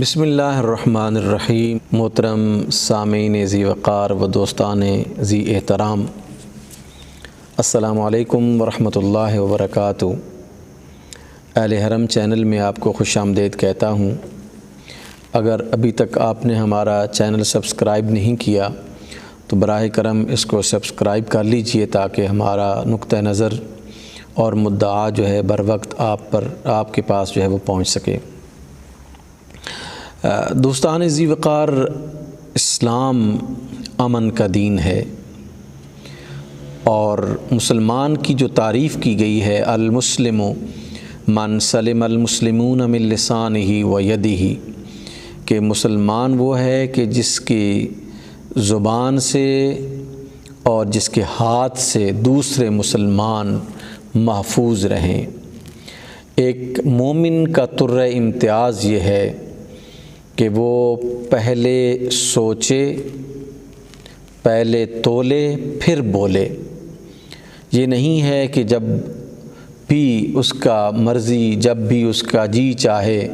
بسم اللہ الرحمن الرحیم۔ محترم سامعین ذی وقار و دوستان ذی احترام، السلام علیکم ورحمۃ اللہ وبرکاتہ۔ اہل حرم چینل میں آپ کو خوش آمدید کہتا ہوں۔ اگر ابھی تک آپ نے ہمارا چینل سبسکرائب نہیں کیا تو براہ کرم اس کو سبسکرائب کر لیجئے تاکہ ہمارا نقطہ نظر اور مدعا جو ہے بر وقت آپ کے پاس جو ہے وہ پہنچ سکے۔ دوستان ذی وقار، اسلام امن کا دین ہے اور مسلمان کی جو تعریف کی گئی ہے، المسلم من سلم المسلمون من لسانہ و یدہ، کہ مسلمان وہ ہے کہ جس کی زبان سے اور جس کے ہاتھ سے دوسرے مسلمان محفوظ رہیں۔ ایک مومن کا طرۂ امتیاز یہ ہے کہ وہ پہلے سوچے، پہلے تولے، پھر بولے۔ یہ نہیں ہے کہ جب بھی اس کا مرضی، جب بھی اس کا جی چاہے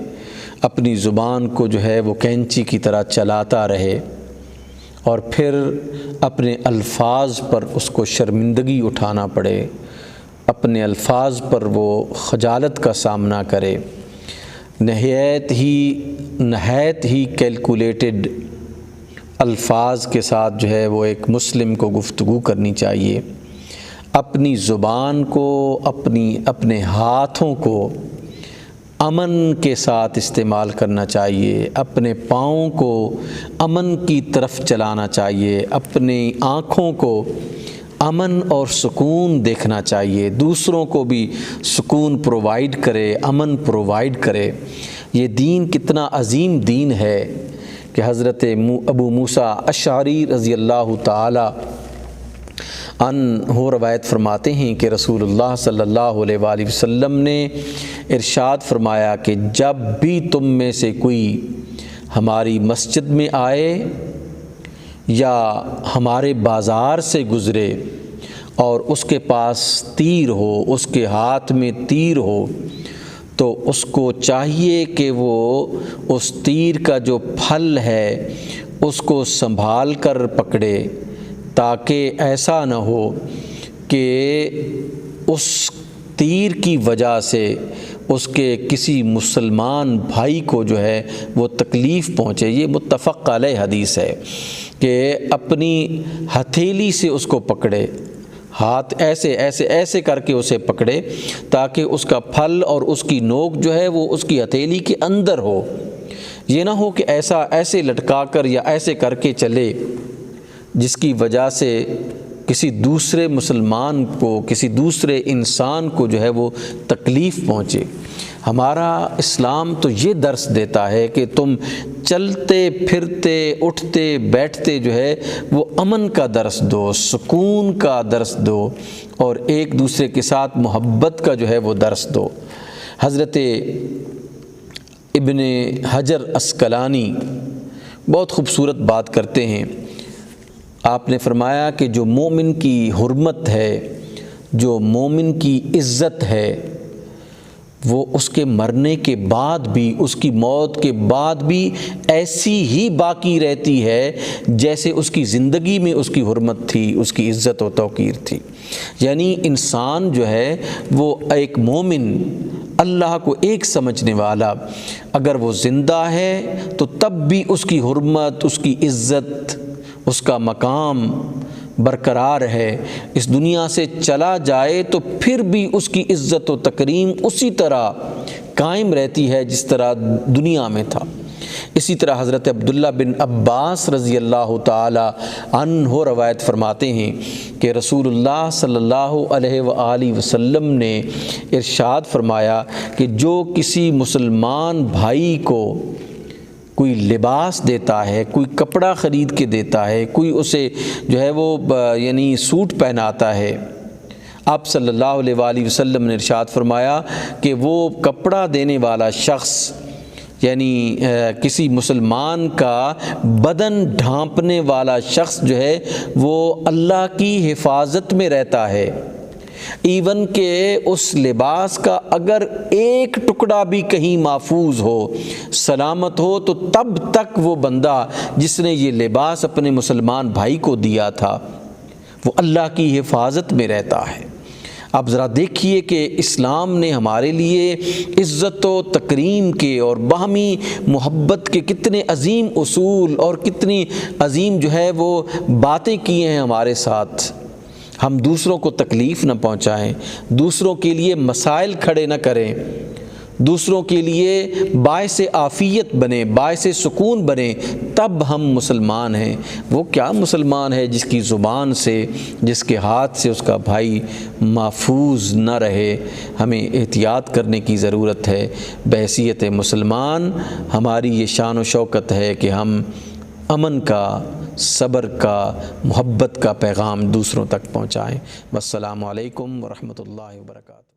اپنی زبان کو جو ہے وہ کینچی کی طرح چلاتا رہے اور پھر اپنے الفاظ پر اس کو شرمندگی اٹھانا پڑے، اپنے الفاظ پر وہ خجالت کا سامنا کرے۔ نہایت ہی کیلکولیٹڈ الفاظ کے ساتھ جو ہے وہ ایک مسلم کو گفتگو کرنی چاہیے۔ اپنی زبان کو، اپنے ہاتھوں کو امن کے ساتھ استعمال کرنا چاہیے، اپنے پاؤں کو امن کی طرف چلانا چاہیے، اپنی آنکھوں کو امن اور سکون دیکھنا چاہیے، دوسروں کو بھی سکون پرووائیڈ کرے، امن پرووائیڈ کرے۔ یہ دین کتنا عظیم دین ہے کہ حضرت ابو موسیٰ اشعری رضی اللہ تعالی عنہ روایت فرماتے ہیں کہ رسول اللہ صلی اللہ علیہ وآلہ وسلم نے ارشاد فرمایا کہ جب بھی تم میں سے کوئی ہماری مسجد میں آئے یا ہمارے بازار سے گزرے اور اس کے پاس تیر ہو، اس کے ہاتھ میں تیر ہو، تو اس کو چاہیے کہ وہ اس تیر کا جو پھل ہے اس کو سنبھال کر پکڑے، تاکہ ایسا نہ ہو کہ اس تیر کی وجہ سے اس کے کسی مسلمان بھائی کو جو ہے وہ تکلیف پہنچے۔ یہ متفق علیہ حدیث ہے کہ اپنی ہتھیلی سے اس کو پکڑے، ہاتھ ایسے کر کے اسے پکڑے تاکہ اس کا پھل اور اس کی نوک جو ہے وہ اس کی ہتھیلی کے اندر ہو۔ یہ نہ ہو کہ ایسے لٹکا کر یا ایسے کر کے چلے جس کی وجہ سے کسی دوسرے مسلمان کو، کسی دوسرے انسان کو جو ہے وہ تکلیف پہنچے۔ ہمارا اسلام تو یہ درس دیتا ہے کہ تم چلتے پھرتے اٹھتے بیٹھتے جو ہے وہ امن کا درس دو، سکون کا درس دو اور ایک دوسرے کے ساتھ محبت کا جو ہے وہ درس دو۔ حضرت ابن حجر عسقلانی بہت خوبصورت بات کرتے ہیں۔ آپ نے فرمایا کہ جو مومن کی حرمت ہے، جو مومن کی عزت ہے، وہ اس کے مرنے کے بعد بھی، اس کی موت کے بعد بھی ایسی ہی باقی رہتی ہے جیسے اس کی زندگی میں اس کی حرمت تھی، اس کی عزت و توقیر تھی۔ یعنی انسان جو ہے وہ ایک مومن، اللہ کو ایک سمجھنے والا، اگر وہ زندہ ہے تو تب بھی اس کی حرمت، اس کی عزت، اس کا مقام برقرار ہے۔ اس دنیا سے چلا جائے تو پھر بھی اس کی عزت و تکریم اسی طرح قائم رہتی ہے جس طرح دنیا میں تھا۔ اسی طرح حضرت عبداللہ بن عباس رضی اللہ تعالی عنہ روایت فرماتے ہیں کہ رسول اللہ صلی اللہ علیہ وآلہ وسلم نے ارشاد فرمایا کہ جو کسی مسلمان بھائی کو کوئی لباس دیتا ہے، کوئی کپڑا خرید کے دیتا ہے، کوئی اسے جو ہے وہ یعنی سوٹ پہناتا ہے، آپ صلی اللہ علیہ وآلہ وسلم نے ارشاد فرمایا کہ وہ کپڑا دینے والا شخص، یعنی کسی مسلمان کا بدن ڈھانپنے والا شخص جو ہے وہ اللہ کی حفاظت میں رہتا ہے۔ ایون کہ اس لباس کا اگر ایک ٹکڑا بھی کہیں محفوظ ہو، سلامت ہو، تو تب تک وہ بندہ جس نے یہ لباس اپنے مسلمان بھائی کو دیا تھا وہ اللہ کی حفاظت میں رہتا ہے۔ اب ذرا دیکھیے کہ اسلام نے ہمارے لیے عزت و تکریم کے اور باہمی محبت کے کتنے عظیم اصول اور کتنی عظیم جو ہے وہ باتیں کی ہیں ہمارے ساتھ۔ ہم دوسروں کو تکلیف نہ پہنچائیں، دوسروں کے لیے مسائل کھڑے نہ کریں، دوسروں کے لیے باعث عافیت بنیں، باعث سکون بنیں، تب ہم مسلمان ہیں۔ وہ کیا مسلمان ہے جس کی زبان سے، جس کے ہاتھ سے اس کا بھائی محفوظ نہ رہے؟ ہمیں احتیاط کرنے کی ضرورت ہے۔ بحیثیت مسلمان ہماری یہ شان و شوکت ہے کہ ہم امن کا، صبر کا، محبت کا پیغام دوسروں تک پہنچائیں۔ والسلام علیکم ورحمۃ اللہ وبرکاتہ۔